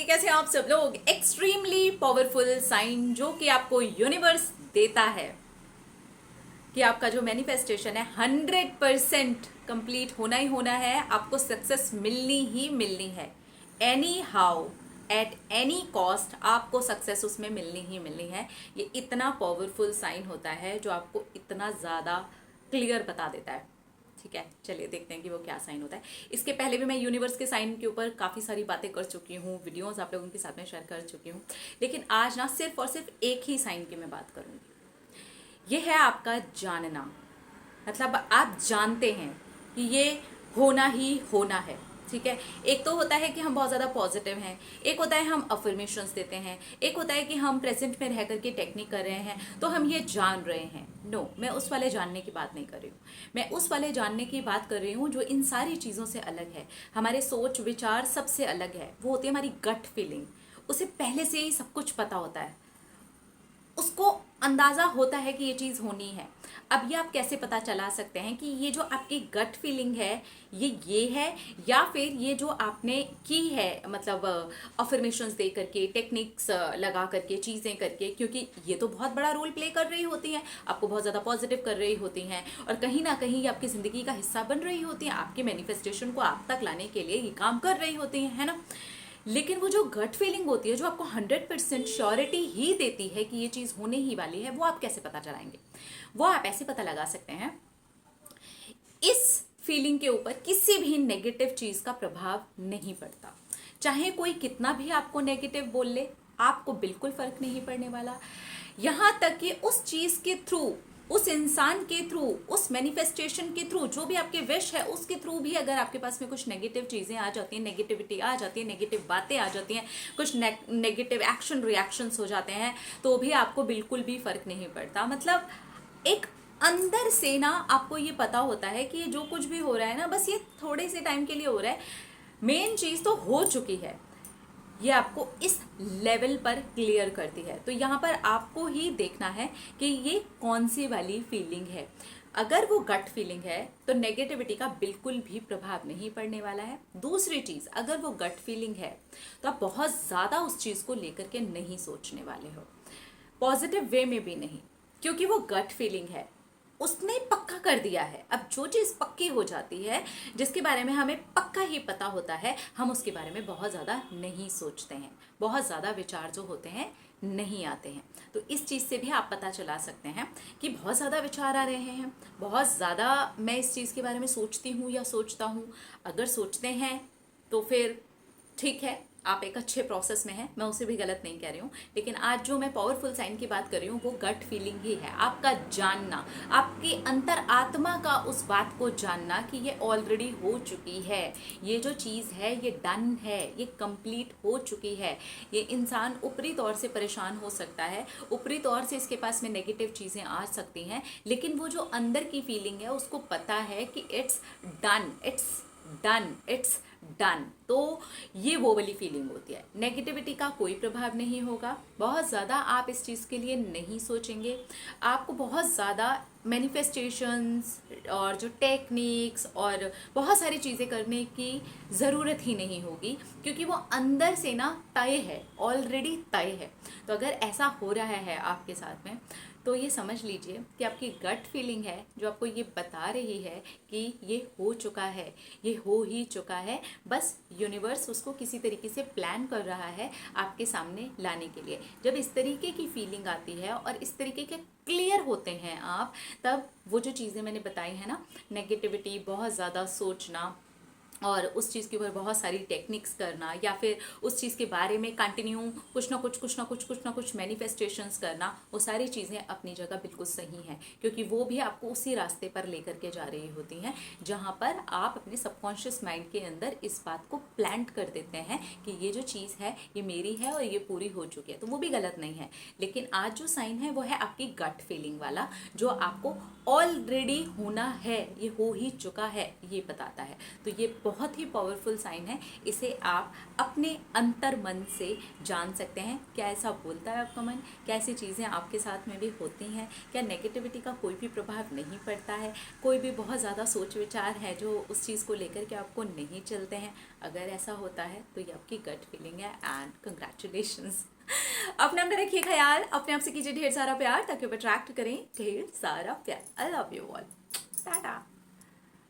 कैसे हैं आप सब लोग। एक्सट्रीमली पावरफुल साइन जो कि आपको यूनिवर्स देता है कि आपका जो मैनिफेस्टेशन है 100% कंप्लीट होना ही होना है, आपको सक्सेस मिलनी ही मिलनी है। Any how, at any cost आपको सक्सेस उसमें मिलनी ही मिलनी है। ये इतना पावरफुल साइन होता है जो आपको इतना ज़्यादा क्लियर बता देता है। ठीक है, चलिए देखते हैं कि वो क्या साइन होता है। इसके पहले भी मैं यूनिवर्स के साइन के ऊपर काफ़ी सारी बातें कर चुकी हूँ, वीडियोस आप लोगों के साथ में शेयर कर चुकी हूँ, लेकिन आज ना सिर्फ और सिर्फ एक ही साइन की मैं बात करूँगी। ये है आपका जानना। मतलब आप जानते हैं कि ये होना ही होना है। ठीक है, एक तो होता है कि हम बहुत ज़्यादा पॉजिटिव हैं, एक होता है हम अफर्मेशंस देते हैं, एक होता है कि हम प्रेजेंट में रह करके टेक्निक कर रहे हैं तो हम ये जान रहे हैं। नो, मैं उस वाले जानने की बात नहीं कर रही हूँ। मैं उस वाले जानने की बात कर रही हूँ जो इन सारी चीज़ों से अलग है। हमारे सोच विचार सबसे अलग है। वो होती है हमारी गट फीलिंग। उसे पहले से ही सब कुछ पता होता है, उसको अंदाजा होता है कि ये चीज़ होनी है। अब ये आप कैसे पता चला सकते हैं कि ये जो आपकी गट फीलिंग है ये है, या फिर ये जो आपने की है, मतलब अफर्मेशंस दे करके, टेक्निक्स लगा करके, चीज़ें करके, क्योंकि ये तो बहुत बड़ा रोल प्ले कर रही होती हैं, आपको बहुत ज़्यादा पॉजिटिव कर रही होती हैं और कहीं ना कहीं ये आपकी ज़िंदगी का हिस्सा बन रही होती हैं, आपके मैनिफेस्टेशन को आप तक लाने के लिए ये काम कर रही होती हैं, है ना। लेकिन वो जो गट फीलिंग होती है, जो आपको 100% श्योरिटी ही देती है कि ये चीज़ होने ही वाली है, वो आप कैसे पता चलाएंगे? वो आप ऐसे पता लगा सकते हैं, इस फीलिंग के ऊपर किसी भी नेगेटिव चीज़ का प्रभाव नहीं पड़ता। चाहे कोई कितना भी आपको नेगेटिव बोल ले, आपको बिल्कुल फर्क नहीं पड़ने वाला। यहाँ तक कि उस चीज़ के थ्रू, उस इंसान के थ्रू, उस मैनिफेस्टेशन के थ्रू, जो भी आपके विश है उसके थ्रू भी अगर आपके पास में कुछ नेगेटिव चीज़ें आ जाती हैं, नेगेटिविटी आ जाती है, नेगेटिव बातें आ जाती हैं, कुछ नेगेटिव एक्शन रिएक्शंस हो जाते हैं, तो भी आपको बिल्कुल भी फर्क नहीं पड़ता। मतलब एक अंदर से ना आपको ये पता होता है कि ये जो कुछ भी हो रहा है ना, बस ये थोड़े से टाइम के लिए हो रहा है, मेन चीज़ तो हो चुकी है। ये आपको इस लेवल पर क्लियर करती है। तो यहाँ पर आपको ही देखना है कि ये कौन सी वाली फीलिंग है। अगर वो गट फीलिंग है तो नेगेटिविटी का बिल्कुल भी प्रभाव नहीं पड़ने वाला है। दूसरी चीज़, अगर वो गट फीलिंग है तो आप बहुत ज़्यादा उस चीज़ को लेकर के नहीं सोचने वाले हो, पॉजिटिव वे में भी नहीं, क्योंकि वो गट फीलिंग है, उसने पक्का कर दिया है। अब जो चीज़ पक्की हो जाती है, जिसके बारे में हमें पक्का ही पता होता है, हम उसके बारे में बहुत ज़्यादा नहीं सोचते हैं, बहुत ज़्यादा विचार जो होते हैं नहीं आते हैं। तो इस चीज़ से भी आप पता चला सकते हैं कि बहुत ज़्यादा विचार आ रहे हैं, बहुत ज़्यादा मैं इस चीज़ के बारे में सोचती हूँ या सोचता हूँ। अगर सोचते हैं तो फिर ठीक है, आप एक अच्छे प्रोसेस में हैं, मैं उसे भी गलत नहीं कह रही हूँ। लेकिन आज जो मैं पावरफुल साइन की बात कर रही हूँ वो गट फीलिंग ही है, आपका जानना, आपकी अंतर आत्मा का उस बात को जानना कि ये ऑलरेडी हो चुकी है, ये जो चीज़ है ये डन है, ये कंप्लीट हो चुकी है। ये इंसान ऊपरी तौर से परेशान हो सकता है, ऊपरी तौर से इसके पास में नेगेटिव चीज़ें आ सकती हैं, लेकिन वो जो अंदर की फीलिंग है उसको पता है कि it's done, it's done, it's done. तो ये वो वाली फीलिंग होती है। नेगेटिविटी का कोई प्रभाव नहीं होगा, बहुत ज़्यादा आप इस चीज़ के लिए नहीं सोचेंगे, आपको बहुत ज़्यादा मैनिफेस्टेशंस और जो टेक्निक्स और बहुत सारी चीज़ें करने की ज़रूरत ही नहीं होगी, क्योंकि वो अंदर से ना तय है, ऑलरेडी तय है। तो अगर ऐसा हो रहा है आपके साथ में, तो ये समझ लीजिए कि आपकी गट फीलिंग है जो आपको ये बता रही है कि ये हो चुका है, ये हो ही चुका है। बस यूनिवर्स उसको किसी तरीके से प्लान कर रहा है आपके सामने लाने के लिए। जब इस तरीके की फीलिंग आती है और इस तरीके के क्लियर होते हैं आप, तब वो जो चीज़ें मैंने बताई हैं ना, नेगेटिविटी, बहुत ज़्यादा सोचना और उस चीज़ के ऊपर बहुत सारी टेक्निक्स करना, या फिर उस चीज़ के बारे में कंटिन्यू कुछ ना कुछ मैनिफेस्टेशंस करना, वो सारी चीज़ें अपनी जगह बिल्कुल सही हैं, क्योंकि वो भी आपको उसी रास्ते पर लेकर के जा रही होती हैं जहाँ पर आप अपने सबकॉन्शियस माइंड के अंदर इस बात को प्लांट कर देते हैं कि ये जो चीज़ है ये मेरी है और ये पूरी हो चुकी है। तो वो भी गलत नहीं है। लेकिन आज जो साइन है वो है आपकी गट फीलिंग वाला, जो आपको ऑलरेडी होना है, ये हो ही चुका है, ये बताता है। तो ये बहुत ही पावरफुल साइन है। इसे आप अपने अंतर मन से जान सकते हैं। क्या ऐसा बोलता है आपका मन? क्या ऐसी चीज़ें आपके साथ में भी होती हैं? क्या नेगेटिविटी का कोई भी प्रभाव नहीं पड़ता है? कोई भी बहुत ज़्यादा सोच विचार है जो उस चीज़ को लेकर के आपको नहीं चलते हैं? अगर ऐसा होता है तो ये आपकी गट फीलिंग है एंड कंग्रेचुलेशंस। अपने आप में रखिए ख्याल, अपने आप से कीजिए ढेर सारा प्यार ताकि आप अट्रैक्ट करें ढेर सारा प्यार। I love you all. Tata.